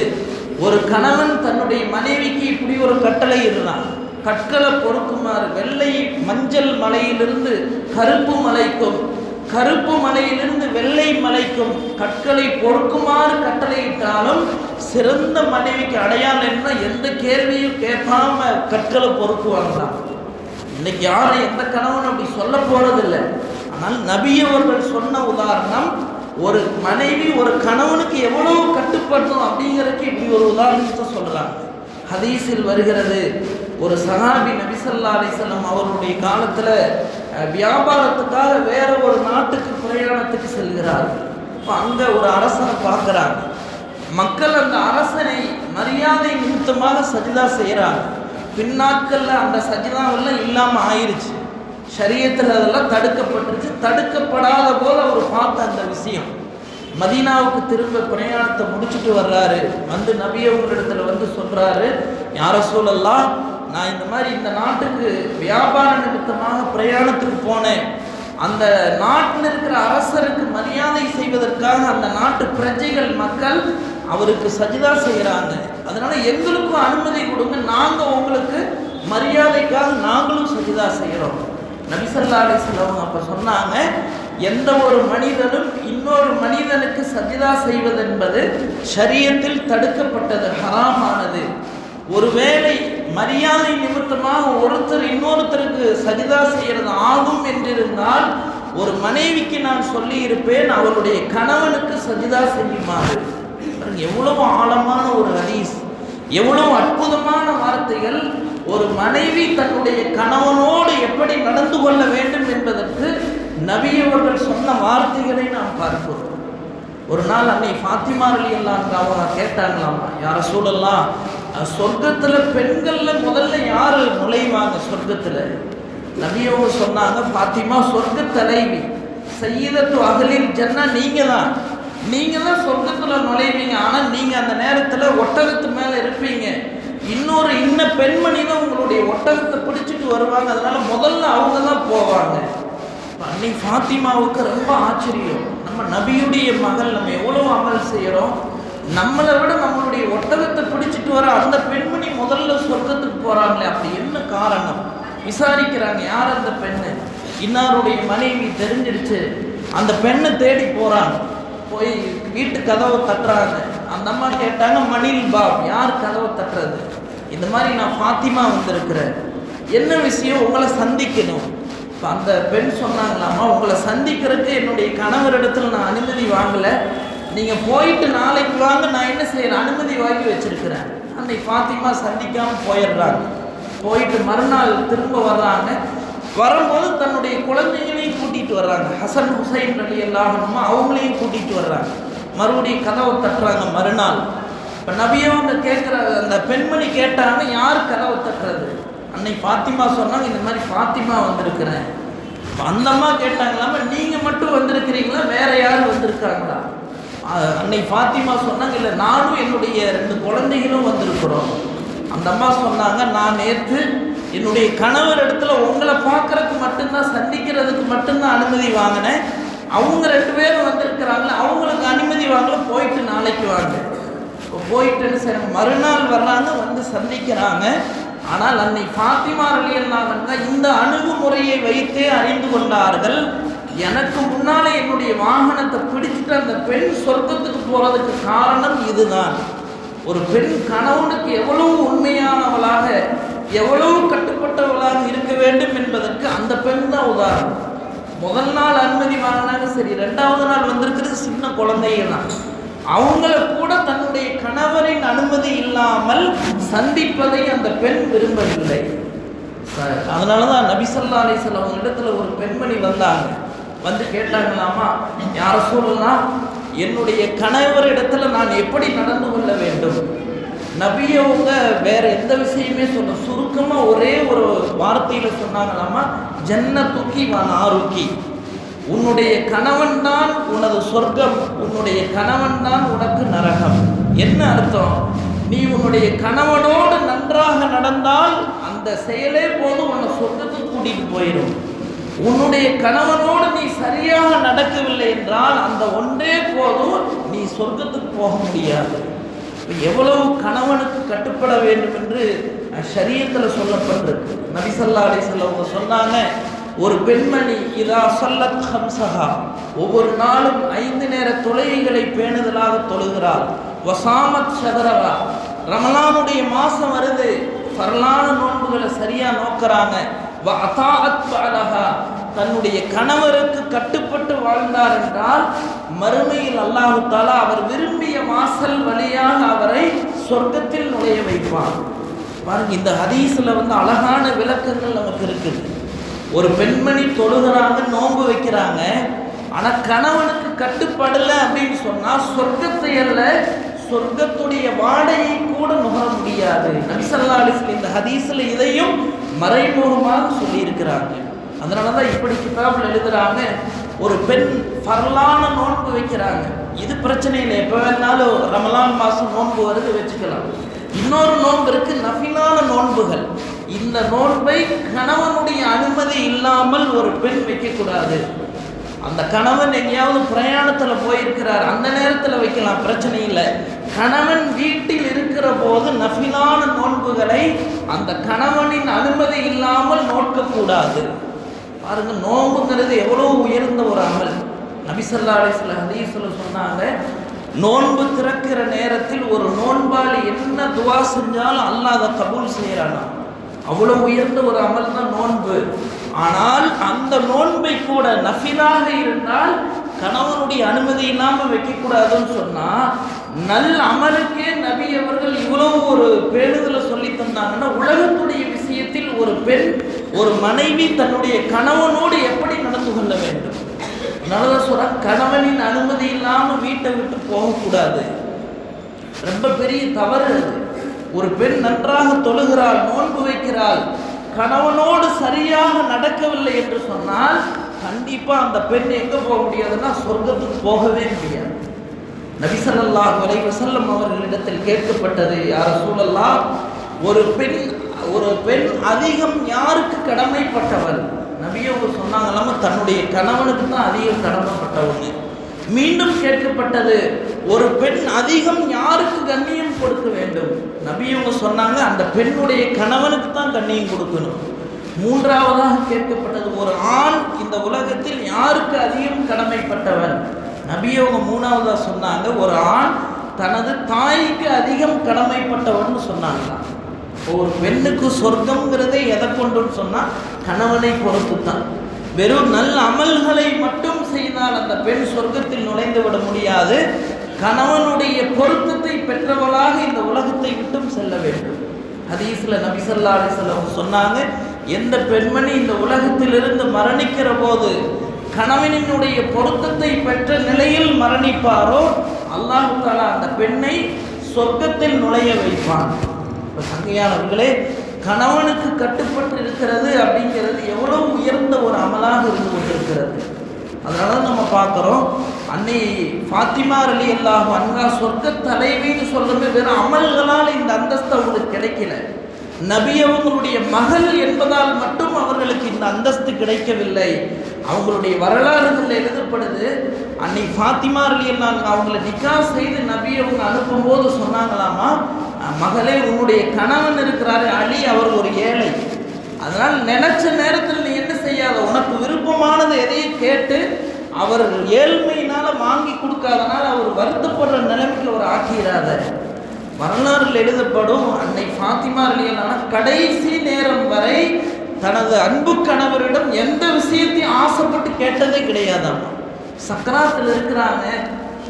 ஒரு கணவன் தன்னுடைய மனைவிக்கு இப்படி ஒரு கட்டளை இருந்தான், கற்களை பொறுக்குமாறு. வெள்ளை மஞ்சள் மலையிலிருந்து கருப்பு மலைக்கும், கருப்பு மலையிலிருந்து வெள்ளை மலைக்கும் கற்களை பொறுக்குமாறு கட்டளையிட்டாலும் சிறந்த மனைவிக்கு அடையாளம் என்ன, எந்த கேள்வியும் கேட்காம கற்களை பொறுக்குவாங்களாம். இன்னைக்கு யாரும் எந்த கணவன் அப்படி சொல்ல போறதில்லை. ஆனால் நபி அவர்கள் சொன்ன உதாரணம், ஒரு மனைவி ஒரு கணவனுக்கு எவ்வளவு கட்டுப்படணும் அப்படிங்கிறதுக்கு இப்படி ஒரு உதாரணத்தை சொல்றாங்க. ஹதீஸில் வருகிறது, ஒரு சஹாபி நபி ஸல்லல்லாஹு அலைஹி வஸல்லம் அவருடைய காலத்தில் வியாபாரத்துக்காக வேற ஒரு நாட்டுக்கு பிரயாணத்துக்கு செல்கிறார். இப்போ அங்கே ஒரு அரசனை பார்க்குறாங்க. மக்கள் அந்த அரசனை மரியாதை நிமித்தமாக சஜிதா செய்கிறாங்க. பின்னாட்களில் அந்த சஜிதாவெல்லாம் இல்லாமல் ஆயிடுச்சு. ஷரியத்தில் அதெல்லாம் தடுக்கப்பட்டுருச்சு. தடுக்கப்படாத போல் அவர் பார்த்த அந்த விஷயம், மதீனாவுக்கு திரும்ப பிரயாணத்தை முடிச்சுட்டு வர்றாரு. வந்து நபி அவங்களிடத்துல வந்து சொல்கிறாரு, யா ரசூலல்லாஹ், நான் இந்த மாதிரி இந்த நாட்டுக்கு வியாபார நிமித்தமாக பிரயாணத்துக்கு போனேன். அந்த நாட்டில் இருக்கிற அரசருக்கு மரியாதை செய்வதற்காக அந்த நாட்டு பிரஜைகள் மக்கள் அவருக்கு சஜிதா செய்கிறாங்க. அதனால எங்களுக்கும் அனுமதி கொடுங்க, நாங்கள் உங்களுக்கு மரியாதைக்காக நாங்களும் சஜிதா செய்கிறோம். நபி ஸல்லல்லாஹு அலைஹி வஸல்லம் அப்போ சொன்னாங்க, எந்த ஒரு மனிதனும் இன்னொரு மனிதனுக்கு சஜிதா செய்வது என்பது ஷரியத்தில் தடுக்கப்பட்டது, ஹராமானது. ஒருவேளை மரியாதை நிமித்தமாக ஒருத்தர் இன்னொருத்தருக்கு சஜிதா செய்கிறது ஆகும் என்றிருந்தால், ஒரு மனைவிக்கு நான் சொல்லி இருப்பேன் அவருடைய கணவனுக்கு சஜிதா செய்யுமாறு. எவ்வளவு ஆழமான ஒரு ஹதீஸ், எவ்வளவு அற்புதமான வார்த்தைகள். ஒரு மனைவி தன்னுடைய கணவனோடு எப்படி நடந்து கொள்ள வேண்டும் என்பதற்கு நபி அவர்கள் சொன்ன வார்த்தைகளை நாம் பார்க்கிறோம். ஒரு நாள் அன்னை ஃபாத்திமா ரலியல்லாஹு அவங்க கேட்டாங்களாமா, யா ரசூலல்லாஹ், சொர்க்கத்தில் பெண்களில் முதல்ல யார் நுழைவாங்க சொர்க்கத்தில்? நபி அவங்க சொன்னாங்க, ஃபாத்திமா சொர்க்க தலைவி, சய்யிதத்து அஹ்லில் ஜன்னா, நீங்கள் தான் சொர்க்கத்தில் நுழைவீங்க. ஆனால் நீங்கள் அந்த நேரத்தில் ஒட்டகத்து மேலே இருப்பீங்க. இன்ன பெண்மணி தான் உங்களுடைய ஒட்டகத்தை பிடிச்சிட்டு வருவாங்க. அதனால முதல்ல அவங்க தான் போவாங்க. அன்னை ஃபாத்திமாவுக்கு ரொம்ப ஆச்சரியம். நம்ம நபியுடைய மகள், நம்ம எவ்வளோ அமல் செய்கிறோம், நம்மளை விட நம்மளுடைய ஒட்டகத்தை பிடிச்சிட்டு வர அந்த பெண்மணி முதல்ல சொர்க்கத்துக்கு போகிறாங்களே, அப்படி என்ன காரணம்? விசாரிக்கிறாங்க, யார் அந்த பெண்ணு? இன்னாருடைய மனைவி தெரிஞ்சிருச்சு. அந்த பெண்ணை தேடி போகிறாங்க. போய் வீட்டு கதவை தட்டுறாங்க. அந்த அம்மா கேட்டாங்க, மணில் பாப், யார் கதவை தட்டுறது? இந்த மாதிரி நான் ஃபாத்திமா வந்திருக்கிறேன், என்ன விஷயம், உங்களை சந்திக்கணும். இப்போ அந்த பெண் சொன்னாங்களாம்மா, உங்களை சந்திக்கிறதுக்கு என்னுடைய கணவரிடத்தில் நான் அனுமதி வாங்கலை, நீங்கள் போயிட்டு நாளைக்கு வாங்க, நான் என்ன செய்கிறேன், அனுமதி வாங்கி வச்சிருக்கிறேன். அன்னைக்கு ஃபாத்திமா சந்திக்காமல் போயிடுறாங்க. போயிட்டு மறுநாள் திரும்ப வர்றாங்க. வரும்போது தன்னுடைய குழந்தைகளையும் கூட்டிகிட்டு வர்றாங்க. ஹசன் ஹுசைன் ரலியல்லாஹு அன்ஹுமா அவங்களையும் கூட்டிகிட்டு வர்றாங்க. மறுபடியும் கதவை தட்டுறாங்க மறுநாள். இப்போ நபியவங்க கேட்குற அந்த பெண்மணி கேட்டாங்க, யார் கதவை தட்டுறது? அன்னை ஃபாத்திமா சொன்னாங்க, இந்த மாதிரி ஃபாத்திமா வந்திருக்கிறேன். அந்த அம்மா கேட்டாங்களாமா, நீங்கள் மட்டும் வந்திருக்கிறீங்களா, வேற யாரும் வந்திருக்காங்களா? அன்னை ஃபாத்திமா சொன்னாங்க, இல்லை நானும் என்னுடைய 2 குழந்தைகளும் வந்திருக்கிறோம். அந்த அம்மா சொன்னாங்க, நான் நேற்று என்னுடைய கணவர் இடத்துல உங்களை பார்க்கறதுக்கு மட்டும்தான், சந்திக்கிறதுக்கு மட்டும்தான் அனுமதி வாங்கினேன். அவங்க 2 பேரும் வந்திருக்கிறாங்களே, அவங்களுக்கு அனுமதி வாங்கல, போயிட்டு நாளைக்கு வாங்க. போயிட்டுன்னு சரி மறுநாள் வர்றாங்க, வந்து சந்திக்கிறாங்க. ஆனால் அன்னை ஃபாத்திமா ரலியல்லாஹு அன்ஹா இந்த அணுகுமுறையை வைத்தே அறிந்து கொண்டார்கள், எனக்கு முன்னாலே என்னுடைய வாகனத்தை பிடிச்சிட்டு அந்த பெண் சொர்க்கத்துக்கு போகிறதுக்கு காரணம் இதுதான். ஒரு பெண் கணவனுக்கு எவ்வளவு உண்மையானவளாக, எவ்வளவு கட்டுப்பட்டவளாக இருக்க வேண்டும் என்பதற்கு அந்த பெண் தான் உதாரணம். முதல் நாள் அனுமதி வாங்கினாங்க, சரி. 2வது நாள் வந்திருக்கிறது சின்ன குழந்தைகள் தான். அவங்கள கூட தன்னுடைய கணவரின் அனுமதி இல்லாமல் சந்திப்பதை அந்த பெண் விரும்பவில்லை. அதனால தான் நபி ஸல்லல்லாஹு அலைஹி வஸல்லம் அவங்க இடத்துல ஒரு பெண்மணி வந்தாங்க. வந்து கேட்டாங்களாமா, யா ரசூலல்லாஹ், என்னுடைய கணவர் இடத்துல நான் எப்படி நடந்து கொள்ள வேண்டும்? நபியவங்க வேற எந்த விஷயமே சொல்ல, சுருக்கமாக ஒரே ஒரு வார்த்தையில் சொன்னாங்களாமா, ஜன்னத்துக்கி வ நாருக்கி, உன்னுடைய கணவன் தான் உனது சொர்க்கம், உன்னுடைய கணவன் தான் உனக்கு நரகம். என்ன அர்த்தம்? நீ உன்னுடைய கணவனோடு நன்றாக நடந்தால் அந்த செயலே போதும், உன்னை சொர்க்கத்துக்கு கூட்டிட்டு போயிடும். உன்னுடைய கணவனோடு நீ சரியாக நடக்கவில்லை என்றால் அந்த ஒன்றே போதும், நீ சொர்க்கத்துக்கு போக முடியாது. எவ்வளவு கணவனுக்கு கட்டுப்பட வேண்டும் என்று ஷரியத்தில் சொல்லப்பட்டிருக்கு. நபி ஸல்லல்லாஹு அலைஹி வஸல்லம் சொன்னாங்க, ஒரு பெண்மணி இதா ஸல்லத் ஹம்ஸஹா, ஒவ்வொரு நாளும் 5 நேர தொழுகைகளை பேணுதலாக தொழுகிறாள். வசாமத் ஷஹரஹா, ரமலானுடைய மாதம் வருது, ஃபர்லான நோன்புகளை சரியாக நோக்கிறாங்க. வ அதாஅத் பஅலஹா, தன்னுடைய கணவருக்கு கட்டுப்பட்டு வாழ்ந்தார் என்றால் மறுமையில் அல்லாஹ் தஆலா அவர் விரும்பிய வாசல் வழியாக அவரை சொர்க்கத்தில் நுழைய வைப்பார். பாருங்க, இந்த ஹதீஸில் அழகான விளக்கங்கள் நமக்கு இருக்குது. ஒரு பெண்மணி தொழுகிறாங்க, நோன்பு வைக்கிறாங்க, ஆனால் கணவனுக்கு கட்டுப்படலை அப்படின்னு சொன்னால் சொர்க்கத்தை அல்ல, சொர்க்கத்துடைய வாடையை கூட நுகர முடியாது. நபி ஸல்லல்லாஹு அலைஹி வஸல்லம் இந்த ஹதீஸில் இதையும் மறைமுகமாக சொல்லியிருக்கிறாங்க. அதனால தான் இப்படி கிதாபில் எழுதுறாங்க, ஒரு பெண் ஃபர்லான நோன்பு வைக்கிறாங்க, இது பிரச்சனை இல்லை, எப்போ வேணாலும் ரமலான் மாதம் நோன்பு வருது வச்சுக்கலாம். இன்னொரு நோன்பு இருக்கு, நஃபிலான நோன்புகள். இந்த நோன்பை கணவனுடைய அனுமதி இல்லாமல் ஒரு பெண் வைக்கக்கூடாது. அந்த கணவன் எங்கேயாவது பிரயாணத்தில் போயிருக்கிறார், அந்த நேரத்தில் வைக்கலாம், பிரச்சனை இல்லை. கணவன் வீட்டில் இருக்கிற போது நஃபிலான நோன்புகளை அந்த கணவனின் அனுமதி இல்லாமல் நோக்கக்கூடாது. பாருங்க, நோன்புங்கிறது எவ்வளோ உயர்ந்த ஒரு அமல். நபி ஸல்லல்லாஹு அலைஹி வஸல்லம் ஹதீஸ்ல சொன்னாங்க, நோன்பு திறக்கிற நேரத்தில் ஒரு நோன்பாளி என்ன துவா செஞ்சாலும் அல்லாஹ் அதை கபூல் செய்யறானா. அவ்வளோ உயர்ந்த ஒரு அமல் தான் நோன்பு. ஆனால் அந்த நோன்பை கூட நஃபிலாக இருந்தால் கணவனுடைய அனுமதி இல்லாமல் வைக்கக்கூடாதுன்னு சொன்னால், நல் அமலுக்கே நபி அவர்கள் இவ்வளோ ஒரு பேணுதலை சொல்லி தந்தாங்கன்னா, உலகத்துடைய விஷயத்தில் ஒரு பெண், ஒரு மனைவி தன்னுடைய கணவனோடு எப்படி நடந்து கொள்ள வேண்டும். அதனால சொல்ற, கணவனின் அனுமதி இல்லாமல் வீட்டை விட்டு போகக்கூடாது. ரொம்ப பெரிய தவறு அது. ஒரு பெண் நன்றாக தொழுகிறாள், நோன்பு வைக்கிறாள், கணவனோடு சரியாக நடக்கவில்லை என்று சொன்னால் கண்டிப்பா அந்த பெண் எங்க போக முடியாதுன்னா சொர்க்கத்துக்கு போகவே முடியாது. நபி ஸல்லல்லாஹு அலைஹி வஸல்லம் அவர்களிடத்தில் கேட்கப்பட்டது, யா ரசூலல்லாஹ், ஒரு பெண் அதிகம் யாருக்கு கடமைப்பட்டவள்? நபியவங்க சொன்னாங்களாம தன்னுடைய கணவனுக்கு தான் அதிகம் கடமைப்பட்டவங்க. மீண்டும் கேட்கப்பட்டது, ஒரு பெண் அதிகம் யாருக்கு கண்ணியம் கொடுக்க வேண்டும்? நபியவங்க சொன்னாங்க, அந்த பெண்ணுடைய கணவனுக்கு தான் கண்ணியம் கொடுக்கணும். மூன்றாவதாக கேட்கப்பட்டது, ஒரு ஆண் இந்த உலகத்தில் யாருக்கு அதிகம் கடமைப்பட்டவன்? நபியவங்க மூணாவதாக சொன்னாங்க, ஒரு ஆண் தனது தாய்க்கு அதிகம் கடமைப்பட்டவன் சொன்னாங்களாம். ஒரு பெண்ணுக்கு சொர்க்கம்ங்கிறதே எதை கொண்டுன்னு சொன்னால் கணவனை பொறுத்து தான். வெறும் நல்ல அமல்களை மட்டும் செய்தால் அந்த பெண் சொர்க்கத்தில் நுழைந்து விட முடியாது. கணவனுடைய பொருத்தத்தை பெற்றவளாக இந்த உலகத்தை விட்டும் செல்ல வேண்டும். ஹதீஸ்ல நபி ஸல்லல்லாஹு அலைஹி வஸல்லம் சொன்னாங்க, எந்த பெண்மணி இந்த உலகத்திலிருந்து மரணிக்கிற போது கணவனினுடைய பொருத்தத்தை பெற்ற நிலையில் மரணிப்பாரோ அல்லாஹ் தஆலா அந்த பெண்ணை சொர்க்கத்தில் நுழைய வைப்பான். இப்போ சங்கையானவர்களே, கணவனுக்கு கட்டுப்பட்டு இருக்கிறது அப்படிங்கிறது எவ்வளவு உயர்ந்த ஒரு அமலாக இருந்து கொண்டிருக்கிறது. அதனால நம்ம பார்க்குறோம், அன்னை ஃபாத்திமா ரலியல்லாஹு அன்ஹா சொர்க்க தலைவின்னு சொல்றது வெறும் அமல்களால் இந்த அந்தஸ்து அவங்களுக்கு கிடைக்கல. நபி அவங்களுடைய மகள் என்பதால் மட்டும் அவர்களுக்கு இந்த அந்தஸ்து கிடைக்கவில்லை. அவங்களுடைய வரலாறுகளில் எழுதப்படுது, அன்னை ஃபாத்திமா ரலியல்லாஹு அன்ஹா அவங்களை நிக்கா செய்து நபி அவங்க அனுப்பும்போது சொன்னாங்களாமா, மகளே, உன்னுடைய கணவன் இருக்கிறாரு அலி, அவர் ஒரு ஏழை, அதனால் நினைச்ச நேரத்தில் நீ என்ன செய்யாத, உனக்கு விருப்பமானது எதையும் கேட்டு அவர் ஏழ்மையினால வாங்கி கொடுக்காதனால அவர் வருத்தப்படுற நிலைமைக்கு அவர் ஆக்கிறாத. வரலாறுல எழுதப்படும், அன்னை ஃபாத்திமா ரலியல்லாஹு கடைசி நேரம் வரை தனது அன்பு கணவரிடம் எந்த விஷயத்தையும் ஆசைப்பட்டு கேட்டதே கிடையாதாம். சக்கராத்தில் இருக்கிறாங்க,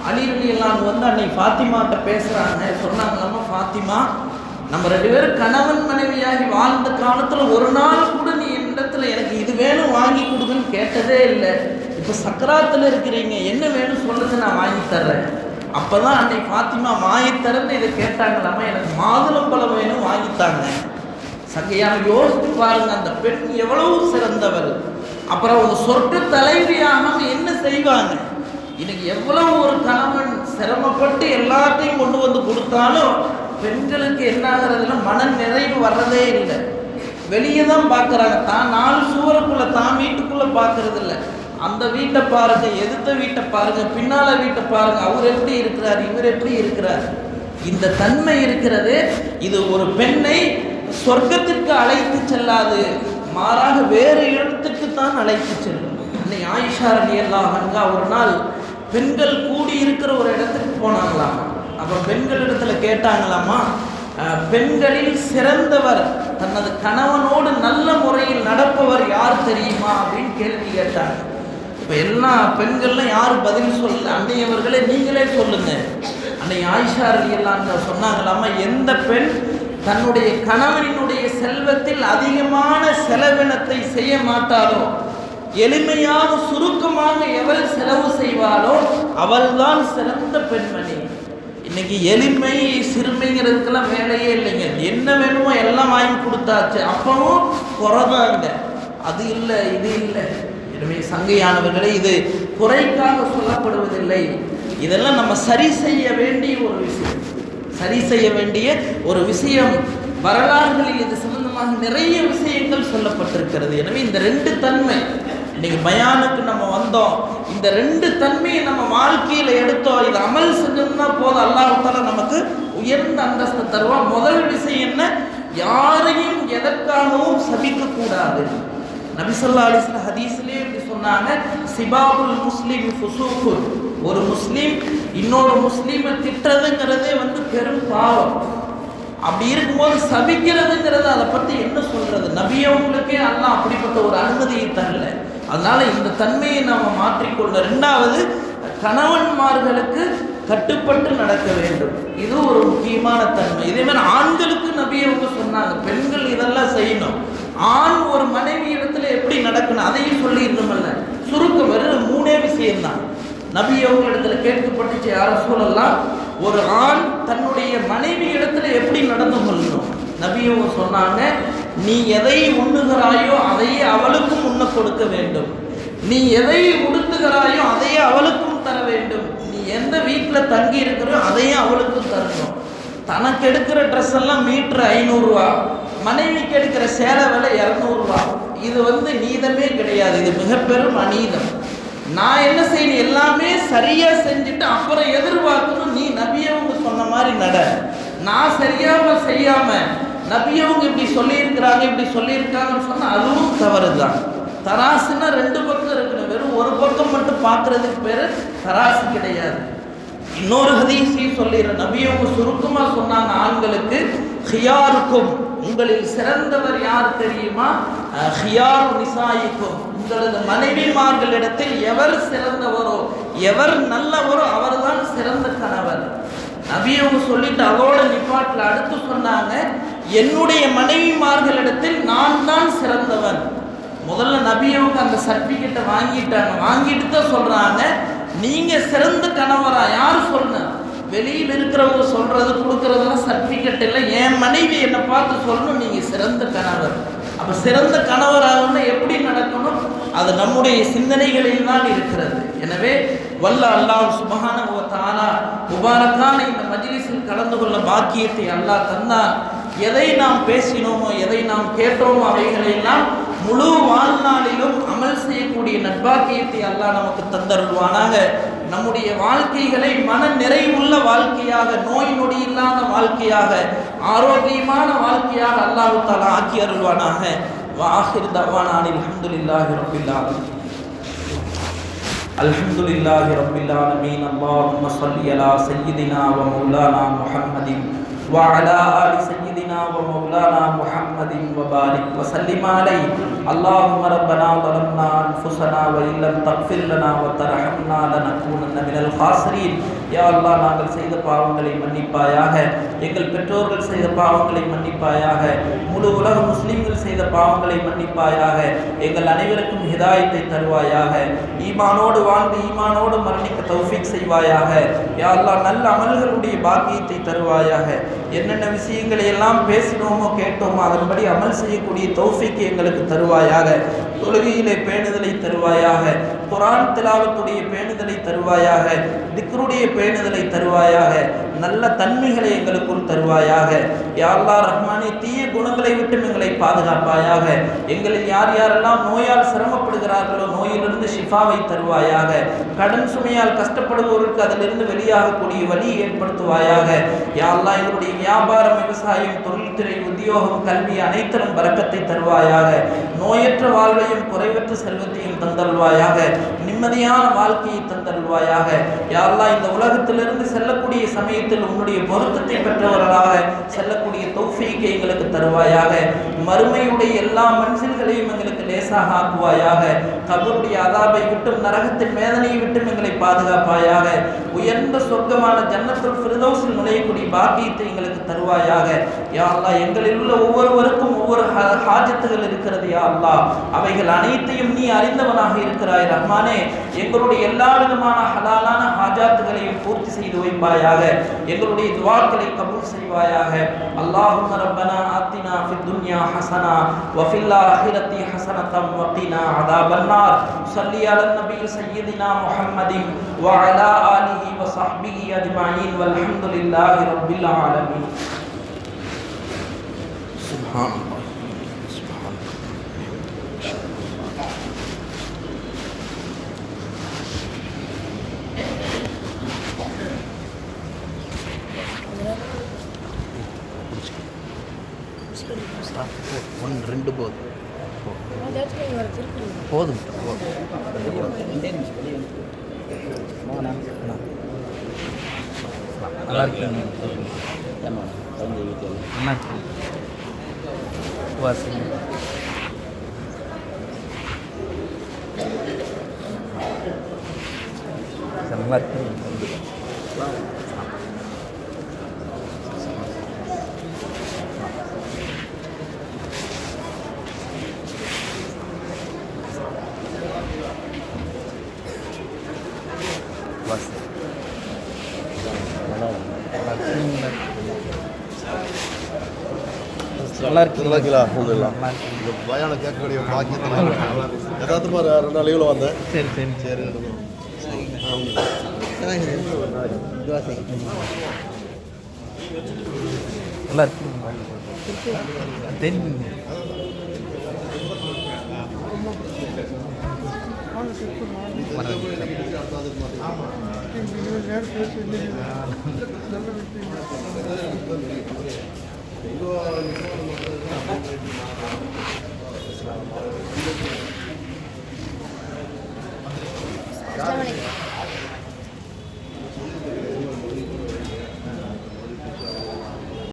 அலி ரலியல்லாஹு வந்து அன்னை ஃபாத்திமாட்ட பேசுகிறாங்க, சொன்னாங்களாமா, ஃபாத்திமா, நம்ம ரெண்டு பேரும் கணவன் மனைவியாகி வாழ்ந்த காலத்தில் ஒரு நாள் கூட நீ இடத்துல எனக்கு இது வேணும் வாங்கி கொடுக்குன்னு கேட்டதே இல்லை. இப்போ சக்கராத்தில் இருக்கிறீங்க, என்ன வேணும் சொல்லுங்க, நான் வாங்கி தர்றேன். அப்போ தான் அன்னை ஃபாத்திமா வாங்கி தரேன்னு இதை கேட்டாங்களாமா, எனக்கு மாதுளம்பழம் வேணும் வாங்கித்தாங்க. சங்கையான யோசித்து பாருங்க, அந்த பெண் எவ்வளவு சிறந்தவள். அப்புறம் அவங்க சொர்க்க தலைவியாக என்ன செய்வாங்க? இன்னைக்கு எவ்வளவு ஒரு கணவன் சிரமப்பட்டு எல்லாத்தையும் கொண்டு வந்து கொடுத்தாலும் பெண்களுக்கு என்ன ஆகிறதுல மன நிறைவு வர்றதே இல்லை. வெளியே தான் பார்க்குறாங்க, தான் நாலு சுவருக்குள்ளே தான் வீட்டுக்குள்ளே பார்க்கறது இல்லை. அந்த வீட்டை பாருங்க, எதிர்த்த வீட்டை பாருங்க, பின்னால வீட்டை பாருங்க, அவர் எப்படி இருக்கிறார், இவர் எப்படி இருக்கிறார். இந்த தன்மை இருக்கிறது, இது ஒரு பெண்ணை சொர்க்கத்திற்கு அழைத்து செல்லாது, மாறாக வேறு இடத்துக்கு தான் அழைத்து செல்லும். அன்னை ஆயிஷா ரலியல்லாஹு அன்ஹா ஒரு நாள் பெண்கள் கூடி இருக்கிற ஒரு இடத்துக்கு போனாங்களாமா. அப்போ பெண்கள் இடத்துல கேட்டாங்களாமா, பெண்களில் சிறந்தவர், தனது கணவனோடு நல்ல முறையில் நடப்பவர் யார் தெரியுமா அப்படின்னு கேள்வி கேட்டாங்க. இப்போ எல்லா பெண்கள்லாம் யாரும் பதில் சொல்லல. அன்னையவர்களே நீங்களே சொல்லுங்க. அன்னை ஆயிஷா ரலியல்லாஹு அன்ஹா சொன்னாங்களாமா, எந்த பெண் தன்னுடைய கணவனினுடைய செல்வத்தில் அதிகமான செலவினத்தை செய்ய மாட்டாரோ, எளிமையாக சுருக்கமாக எவள் செலவு செய்வாளோ அவள்தான் சிறந்த பெண்மணி. இன்னைக்கு எளிமை சிறுமைங்கிறதுக்கெல்லாம் வேலையே இல்லைங்க. என்ன வேணுமோ எல்லாம் வாங்கி கொடுத்தாச்சு, அப்பவும் குறைதாங்க. அது இல்லை இது இல்லை. எனவே சங்கையானவர்களே, இது குறைக்காக சொல்லப்படுவதில்லை. இதெல்லாம் நம்ம சரி செய்ய வேண்டிய ஒரு விஷயம், சரி செய்ய வேண்டிய ஒரு விஷயம். வரலாறுகளில் இது சம்பந்தமாக நிறைய விஷயங்கள் சொல்லப்பட்டிருக்கிறது. எனவே இந்த ரெண்டு தன்மை இன்னைக்கு பயானுக்கு நம்ம வந்தோம், இந்த ரெண்டு தன்மையை நம்ம வாழ்க்கையில் எடுத்தோம், இது அமல் செஞ்சோம்னா போதும், அல்லாஹ் தஆலா நமக்கு உயர்ந்த அந்தஸ்து தருவான். முதல் விஷயம் என்ன? யாரையும் எதற்காகவும் சபிக்க கூடாது. நபி ஸல்லல்லாஹு அலைஹி வஸல்லம் ஹதீஸ்லயே இப்படி சொன்னாங்க, சிபாபுல் முஸ்லிம் ஃபுசூகுன். ஒரு முஸ்லீம் இன்னொரு முஸ்லீமை திட்டுறதுங்கிறதே பெரும் பாவம். அப்படி இருக்கும்போது சபிக்கிறதுங்கிறது அதை பற்றி என்ன சொல்றது? நபியவங்களுக்கே அல்லாஹ் அப்படிப்பட்ட ஒரு அனுமதியை தரல. அதனால இந்த தன்மையை நாம் மாற்றிக்கொள்ள. ரெண்டாவது, கணவன்மார்களுக்கு கட்டுப்பட்டு நடக்க வேண்டும். இது ஒரு முக்கியமான தன்மை. இதே மாதிரி ஆண்களுக்கு நபியவங்க சொன்னாங்க, பெண்கள் இதெல்லாம் செய்யணும். ஆண் ஒரு மனைவி இடத்துல எப்படி நடக்கணும் அதையும் சொல்லிடணுமல்ல. சுருக்கம் வெறும் 3 விஷயம்தான். நபி அவங்க இடத்துல கேட்கப்பட்டுச்சு, யார சூழல்லாம் ஒரு ஆண் தன்னுடைய மனைவி இடத்துல எப்படி நடந்து கொள்ளணும்? நபி அவங்க சொன்னாங்க, நீ எதை உண்ணுகிறாயோ அதையே அவளுக்கும் உண்ண கொடுக்க வேண்டும். நீ எதை உடுத்துகிறாயோ அதையே அவளுக்கும் தர வேண்டும். நீ எந்த வீட்டில் தங்கி இருக்கிறோ அதையே அவளுக்கும் தரணும். தனக்கு எடுக்கிற ட்ரெஸ் எல்லாம் மீட்டர் 500 ரூபா, மனைவிக்கு எடுக்கிற சேலை விலை 200 ரூபா. இது நீதமே கிடையாது, இது மிக பெரும் அநீதம். நான் என்ன செய்யணும்? எல்லாமே சரியா செஞ்சுட்டு அப்புறம் எதிர்பார்க்கணும் நீ நபியவங்க சொன்ன மாதிரி நட. நான் சரியாம செய்யாம நபியவங்க இப்படி சொல்லியிருக்கிறாங்க இப்படி சொல்லியிருக்காங்கன்னு சொன்னா அதுவும் தவறுதான். தராசுன்னா 2 பக்கம் இருக்கணும். வெறும் ஒரு பக்கம் மட்டும் பார்க்கறதுக்கு பேரு தராசு கிடையாது. இன்னொரு ஹதீஸையும் சொல்லிடுறேன். நபியவங்க சுருக்கமா சொன்னாங்க, ஆண்களுக்கு ஹியாருக்கும், உங்களில் சிறந்தவர் யார் தெரியுமா? ஹியாரு நிசாயிக்கும், உங்களது மனைவிமார்களிடத்தில் எவர் சிறந்தவரோ எவர் நல்லவரோ அவர்தான் சிறந்த கணவர். நபியவங்க சொல்லிட்டு அதோட நிப்பாட்டில் அடுத்து சொன்னாங்க, என்னுடைய மனைவிமார்களிடத்தில் நான் தான் சிறந்தவன். முதல்ல நபியவங்க அந்த சர்டிபிகேட்டை வாங்கிட்டாங்க. வாங்கிட்டு தான் சொல்றாங்க, நீங்க சிறந்த கணவரா? யார் சொன்ன? வெளியில் இருக்கிறவங்க சொல்றது கொடுக்கறதெல்லாம் சர்டிபிகேட் இல்லை. என் மனைவி என்னை பார்த்து சொல்லணும் நீங்க சிறந்த கணவர். அப்ப சிறந்த கணவராகணும்னா எப்படி நடக்கணும்? அது நம்முடைய சிந்தனைகளில் தான் இருக்கிறது. எனவே வல்ல அல்லாஹ் சுப்ஹானஹு வ தஆலா முபாரக்கான இந்த மஜ்லிஸில் கலந்து கொள்ள பாக்கியத்தை அல்லாஹ் தந்தான். எதை நாம் பேசினோமோ எதை நாம் கேட்டோமோ அவைகளெல்லாம் முழு வாழ்நாளிலும் அமல் செய்யக்கூடிய நற்பாக்கியத்தை அல்லாஹ் நமக்கு தந்தருள்வானாக. நம்முடைய வாழ்க்கைகளை மன நிறைவுள்ள வாழ்க்கையாக, நோய் நொடி இல்லாத வாழ்க்கையாக, ஆரோக்கியமான வாழ்க்கையாக அல்லாஹ் தஆலா ஆக்கி அருள்வானாக. வாஹிர் தஅவானா அல்ஹம்துலில்லாஹி ரப்பில் ஆலமீன். அல்ஹம்துலில்லாஹி ரப்பில் ஆலமீன். அல்லாஹும்ம ஸல்லி அலா சய்யிதினா வ மௌலானா முஹம்மதின் وعلى آل سيدنا ومولانا محمد وبارك وسلم عليه. اللهم ربنا ظلمنا أنفسنا وإن لم تغفر لنا وترحمنا لنكونن من الخاسرين. யா அல்லாஹ், நாங்கள் செய்த பாவங்களை மன்னிப்பாயாக, எங்கள் பெற்றோர்கள் செய்த பாவங்களை மன்னிப்பாயாக, முழு உலக முஸ்லிம்கள் செய்த பாவங்களை மன்னிப்பாயாக, எங்கள் அனைவருக்கும் ஹிதாயத்தை தருவாயாக, ஈமானோடு வாழ்ந்து ஈமானோடு மரணிக்க தௌஃபீக் செய்வாயாக. யா அல்லாஹ், நல்ல அமல்களுடைய பாக்கியத்தை தருவாயாக. என்னென்ன விஷயங்களை எல்லாம் பேசினோமோ கேட்டோமோ அதன்படி அமல் செய்யக்கூடிய தௌஃபீக் எங்களுக்கு தருவாயாக. தொழுகையிலே பேணுதலை தருவாயாக, குர்ஆன் திலாவத்துடைய பேணுதலை தருவாயாக, திக்ருடைய பேணுதலை தருவாயாக, நல்ல தன்மைகளை எங்களுக்குள் தருவாயாக. யா அல்லாஹ் ரஹ்மானே, தீய குணங்களை விட்டு எங்களை பாதுகாப்பாயாக. எங்களில் யார் யாரெல்லாம் நோயால் சிரமப்படுகிறார்களோ நோயிலிருந்து ஷிஃபாவை தருவாயாக. கடன் சுமையால் கஷ்டப்படுபவர்களுக்கு அதிலிருந்து வெளியாகக்கூடிய வழியை ஏற்படுத்துவாயாக. யா அல்லாஹ், எங்களுடைய வியாபாரம், விவசாயம், தொழில்துறை, உத்தியோகம், கல்வி அனைத்திலும் பரக்கத்தை தருவாயாக. நோயற்ற வாழ்வையும் குறைவற்ற செல்வத்தையும் தந்தருள்வாயாக. நிம்மதியான வாழ்க்கையை தந்தருள்வாயாக. யா அல்லாஹ், இந்த உலகத்திலிருந்து செல்லக்கூடிய சமயத்தில் உன்னுடைய பொருத்தத்தை பெற்றவர்களாக செல்லக்கூடிய தௌஃபீக்கை எங்களுக்கு தருவாயாக. மறுமையுடைய எல்லா மன்சில்களையும் எங்களுக்கு லேசாக ஆக்குவாயாக. கபருடைய அதாபை விட்டும் நரகத்தின் வேதனையை விட்டும் எங்களை பாதுகாப்பாயாக. உயர்ந்த சொர்க்கமான ஜன்னத்துல் ஃபிர்தௌஸில் நுழையக்கூடிய பாக்கியத்தை எங்களுக்கு தருவாயாக. யா அல்லாஹ், எங்களில் உள்ள ஒவ்வொருவருக்கும் ஒவ்வொரு ஹாஜத்துகள் இருக்கிறது. யா அல்லாஹ், அவைகள் அவைகள் அனைத்தையும் நீ அறிந்தவனாக இருக்கிறாய் ரஹ்மானே. எங்களுடைய எல்லா விதமான ஹலாலான ஹாஜாத்துகளையும் பூர்த்தி செய்து வைப்பாயாக. எங்களுடைய துஆக்களை கபூல் செய்வாயாக. அல்லாஹும்ம ரப்பனா ஆத்தினா ஃபித் துன்யா ஹஸனா வ ஃபில் ஆஹிரத்தி ஹஸனத்தம் வ கினா அஸாபன்னார். ஸல்லி அலன் நபி சய்யிதினா முஹம்மதின் வ அலா ஆலிஹி வ ஸஹ்பிஹி அஜ்மஈன் வல்ஹம்துலில்லாஹி ரப்பில் ஆலமீன். சுப்ஹானல்லாஹ். ஒன்று ரெண்டு போதும் போதும் நல்லா இருக்கு நல்லா இருக்கு வாசி நல்லா இருக்கு நல்லா இருக்கு. நல்லா இருக்குல்ல? அல்ஹம்துலில்லாஹ். இந்த பயானை கேட்கக்கூடிய பாக்கியத்தில் யதார்த்தமாக 2 நாள் லீவில் வந்தேன். சரி சரி சரி நல்லா இருக்கு. Assalamualaikum.